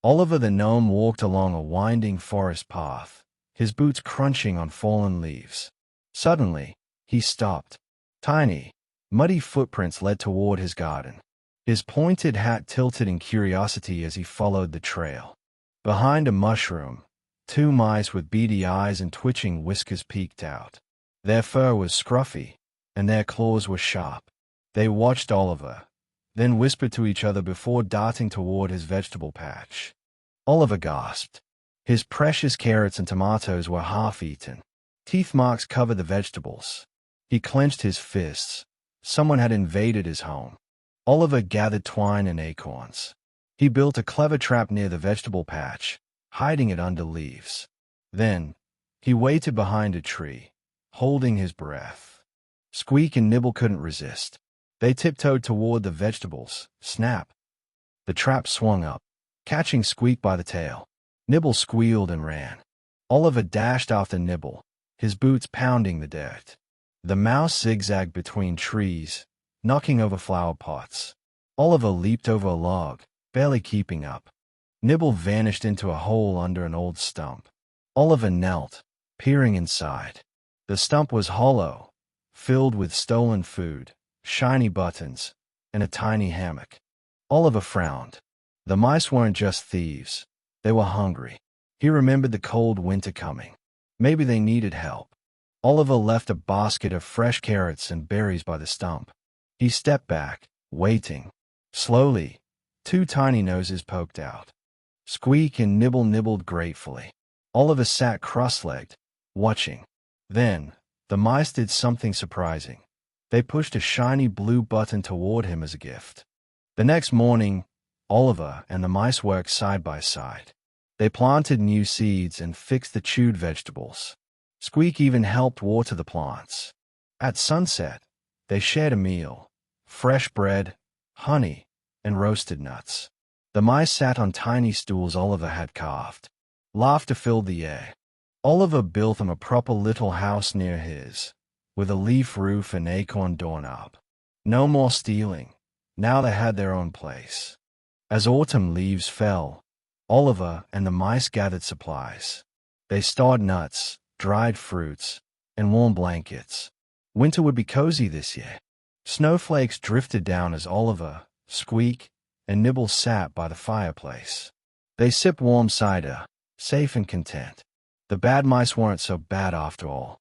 Oliver the gnome walked along a winding forest path, his boots crunching on fallen leaves. Suddenly, he stopped. Tiny, muddy footprints led toward his garden. His pointed hat tilted in curiosity as he followed the trail. Behind a mushroom, two mice with beady eyes and twitching whiskers peeked out. Their fur was scruffy, and their claws were sharp. They watched Oliver, then whispered to each other before darting toward his vegetable patch. Oliver gasped. His precious carrots and tomatoes were half-eaten. Teeth marks covered the vegetables. He clenched his fists. Someone had invaded his home. Oliver gathered twine and acorns. He built a clever trap near the vegetable patch, hiding it under leaves. Then, he waited behind a tree, holding his breath. Squeak and Nibble couldn't resist. They tiptoed toward the vegetables. Snap! The trap swung up, catching Squeak by the tail. Nibble squealed and ran. Oliver dashed after Nibble, his boots pounding the dirt. The mouse zigzagged between trees, knocking over flower pots. Oliver leaped over a log, barely keeping up. Nibble vanished into a hole under an old stump. Oliver knelt, peering inside. The stump was hollow, filled with stolen food, shiny buttons, and a tiny hammock. Oliver frowned. The mice weren't just thieves. They were hungry. He remembered the cold winter coming. Maybe they needed help. Oliver left a basket of fresh carrots and berries by the stump. He stepped back, waiting. Slowly, two tiny noses poked out. Squeak and Nibble nibbled gratefully. Oliver sat cross-legged, watching. Then, the mice did something surprising. They pushed a shiny blue button toward him as a gift. The next morning, Oliver and the mice worked side by side. They planted new seeds and fixed the chewed vegetables. Squeak even helped water the plants. At sunset, they shared a meal: fresh bread, honey, and roasted nuts. The mice sat on tiny stools Oliver had carved. Laughter filled the air. Oliver built them a proper little house near his, with a leaf roof and acorn doorknob. No more stealing. Now they had their own place. As autumn leaves fell, Oliver and the mice gathered supplies. They stored nuts, dried fruits, and warm blankets. Winter would be cozy this year. Snowflakes drifted down as Oliver, Squeak, and Nibble sat by the fireplace. They sipped warm cider, safe and content. The bad mice weren't so bad after all.